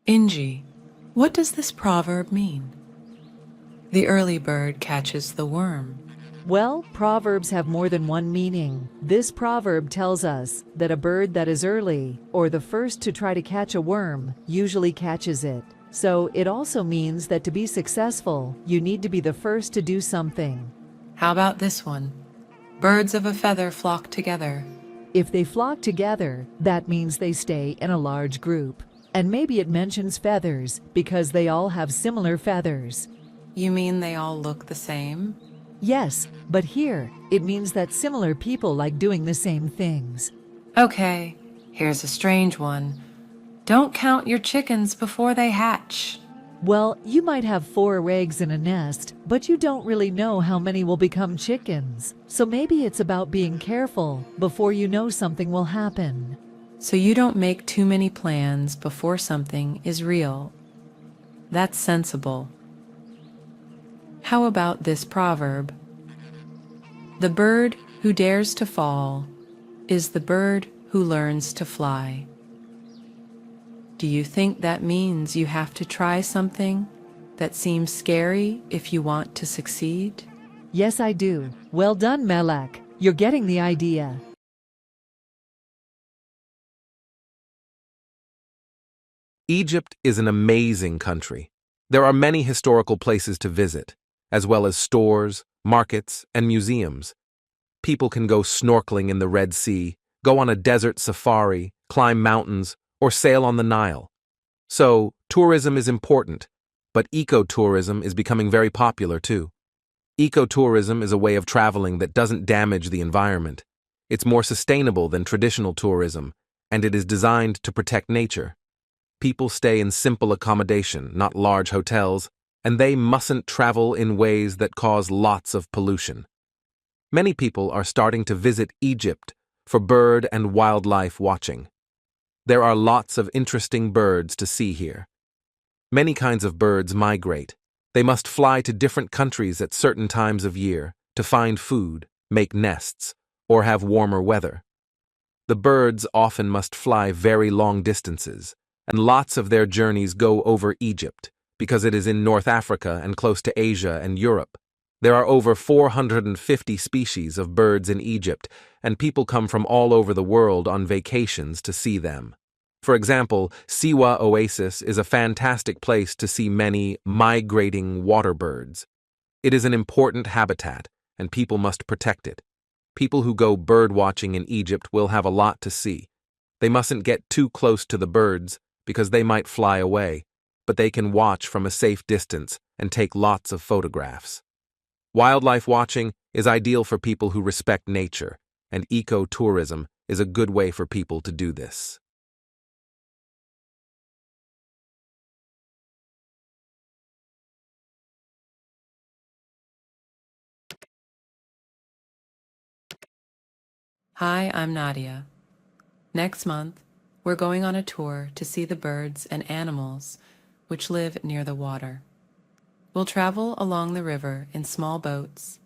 Inji, what does this proverb mean? The early bird catches the worm. Well, proverbs have more than one meaning. This proverb tells us that a bird that is early, or the first to try to catch a worm, usually catches it. So it also means that to be successful, you need to be the first to do something. How about this one? Birds of a feather flock together. If they flock together, that means they stay in a large group. And maybe it mentions feathers because they all have similar feathers. You mean they all look the same? Yes, but here, it means that similar people like doing the same things. Okay, here's a strange one. Don't count your chickens before they hatch. Well, you might have 4 eggs in a nest, but you don't really know how many will become chickens. So maybe it's about being careful before you know something will happen. So you don't make too many plans before something is real. That's sensible. How about this proverb? The bird who dares to fall is the bird who learns to fly. Do you think that means you have to try something that seems scary if you want to succeed? Yes, I do. Well done, Melek. You're getting the idea. Egypt is an amazing country. There are many historical places to visit, as well as stores, markets, and museums. People can go snorkeling in the Red Sea, go on a desert safari, climb mountains, or sail on the Nile. So, tourism is important, but ecotourism is becoming very popular too. Ecotourism is a way of traveling that doesn't damage the environment. It's more sustainable than traditional tourism, and it is designed to protect nature. People stay in simple accommodation, not large hotels, and they mustn't travel in ways that cause lots of pollution. Many people are starting to visit Egypt for bird and wildlife watching. There are lots of interesting birds to see here. Many kinds of birds migrate. They must fly to different countries at certain times of year to find food, make nests, or have warmer weather. The birds often must fly very long distances, and lots of their journeys go over Egypt, because it is in North Africa and close to Asia and Europe. There are over 450 species of birds in Egypt, and people come from all over the world on vacations to see them. For example, Siwa Oasis is a fantastic place to see many migrating water birds. It is an important habitat, and people must protect it. People who go bird watching in Egypt will have a lot to see. They mustn't get too close to the birds because they might fly away, but they can watch from a safe distance and take lots of photographs. Wildlife watching is ideal for people who respect nature, and ecotourism is a good way for people to do this. Hi, I'm Nadia. Next month, we're going on a tour to see the birds and animals which live near the water. We'll travel along the river in small boats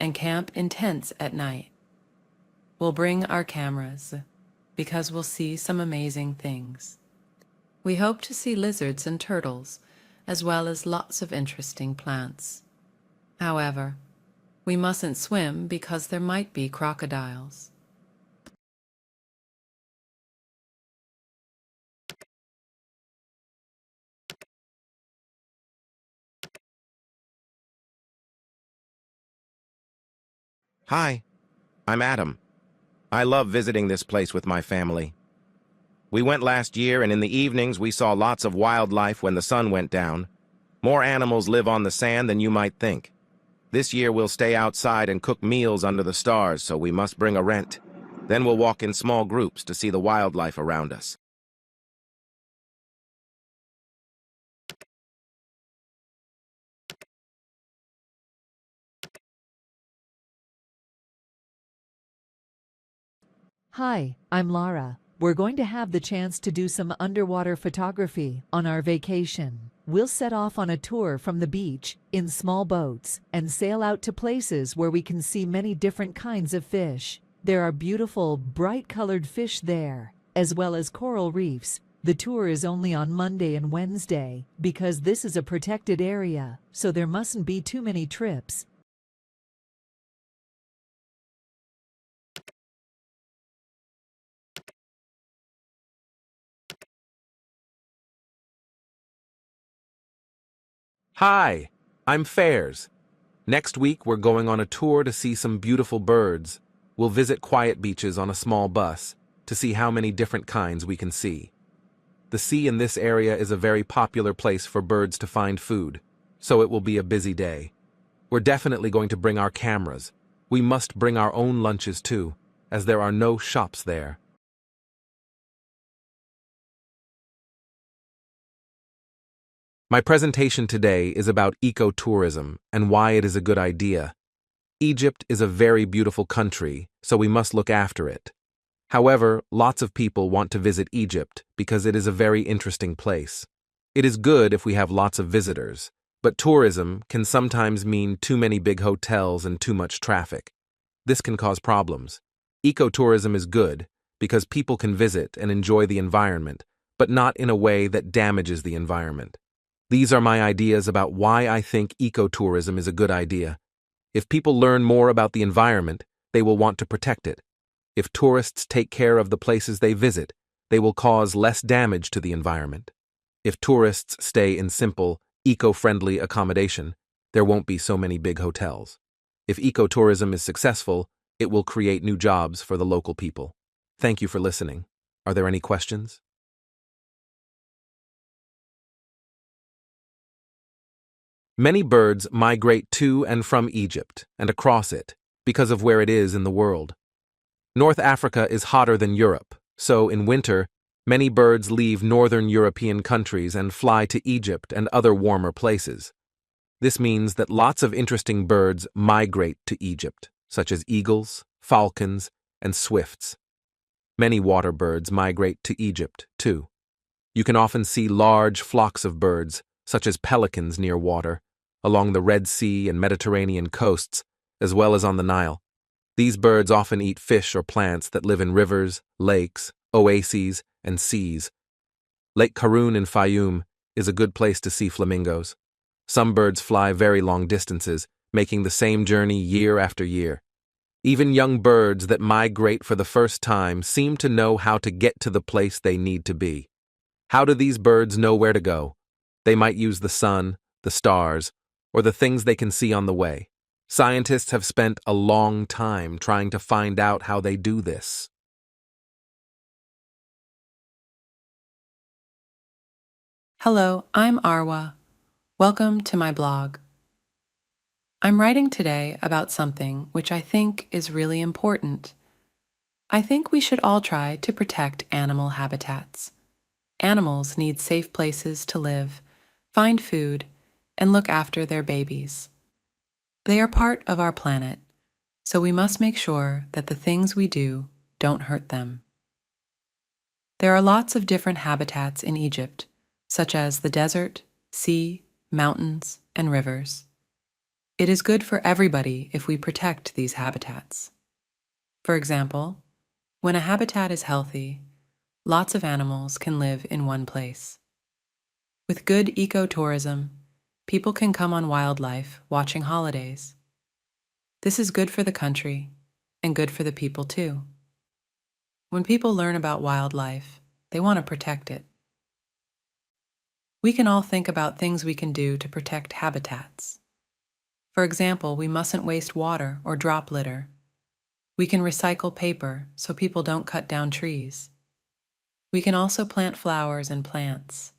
and camp in tents at night. We'll bring our cameras because we'll see some amazing things. We hope to see lizards and turtles, as well as lots of interesting plants. However, we mustn't swim because there might be crocodiles. Hi, I'm Adam. I love visiting this place with my family. We went last year, and in the evenings we saw lots of wildlife when the sun went down. More animals live on the sand than you might think. This year we'll stay outside and cook meals under the stars, so we must bring a rent. Then we'll walk in small groups to see the wildlife around us. Hi, I'm Lara. We're going to have the chance to do some underwater photography on our vacation. We'll set off on a tour from the beach in small boats and sail out to places where we can see many different kinds of fish. There are beautiful, bright-colored fish there, as well as coral reefs, The tour is only on Monday and Wednesday because this is a protected area, so there mustn't be too many trips. Hi, I'm Fairs. Next week, we're going on a tour to see some beautiful birds. We'll visit quiet beaches on a small bus to see how many different kinds we can see. The sea in this area is a very popular place for birds to find food, so it will be a busy day. We're definitely going to bring our cameras. We must bring our own lunches too, as there are no shops there. My presentation today is about ecotourism and why it is a good idea. Egypt is a very beautiful country, so we must look after it. However, lots of people want to visit Egypt because it is a very interesting place. It is good if we have lots of visitors, but tourism can sometimes mean too many big hotels and too much traffic. This can cause problems. Ecotourism is good because people can visit and enjoy the environment, but not in a way that damages the environment. These are my ideas about why I think ecotourism is a good idea. If people learn more about the environment, they will want to protect it. If tourists take care of the places they visit, they will cause less damage to the environment. If tourists stay in simple, eco-friendly accommodation, there won't be so many big hotels. If ecotourism is successful, it will create new jobs for the local people. Thank you for listening. Are there any questions? Many birds migrate to and from Egypt and across it because of where it is in the world. North Africa is hotter than Europe, so in winter, many birds leave northern European countries and fly to Egypt and other warmer places. This means that lots of interesting birds migrate to Egypt, such as eagles, falcons, and swifts. Many water birds migrate to Egypt, too. You can often see large flocks of birds, such as pelicans near water, along the Red Sea and Mediterranean coasts, as well as on the Nile. These birds often eat fish or plants that live in rivers, lakes, oases, and seas. Lake Karun in Fayum is a good place to see flamingos. Some birds fly very long distances, making the same journey year after year. Even young birds that migrate for the first time seem to know how to get to the place they need to be. How do these birds know where to go? They might use the sun, the stars, or the things they can see on the way. Scientists have spent a long time trying to find out how they do this. Hello, I'm Arwa. Welcome to my blog. I'm writing today about something which I think is really important. I think we should all try to protect animal habitats. Animals need safe places to live, find food, and look after their babies. They are part of our planet, so we must make sure that the things we do don't hurt them. There are lots of different habitats in Egypt, such as the desert, sea, mountains, and rivers. It is good for everybody if we protect these habitats. For example, when a habitat is healthy, lots of animals can live in one place. With good ecotourism, people can come on wildlife watching holidays. This is good for the country and good for the people too. When people learn about wildlife, they want to protect it. We can all think about things we can do to protect habitats. For example, we mustn't waste water or drop litter. We can recycle paper so people don't cut down trees. We can also plant flowers and plants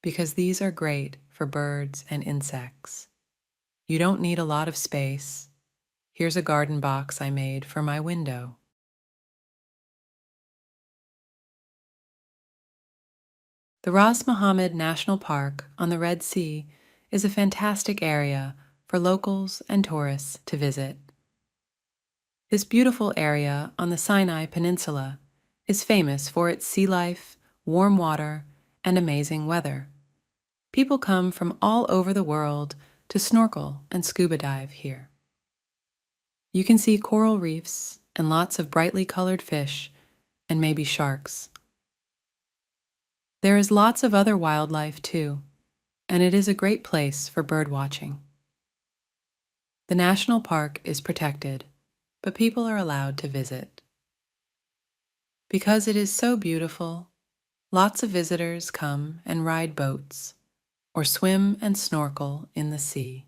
because these are great for birds and insects. You don't need a lot of space. Here's a garden box I made for my window. The Ras Mohammed National Park on the Red Sea is a fantastic area for locals and tourists to visit. This beautiful area on the Sinai Peninsula is famous for its sea life, warm water, and amazing weather. People come from all over the world to snorkel and scuba dive here. You can see coral reefs and lots of brightly colored fish and maybe sharks. There is lots of other wildlife too, and it is a great place for bird watching. The national park is protected, but people are allowed to visit. Because it is so beautiful, lots of visitors come and ride boats or swim and snorkel in the sea.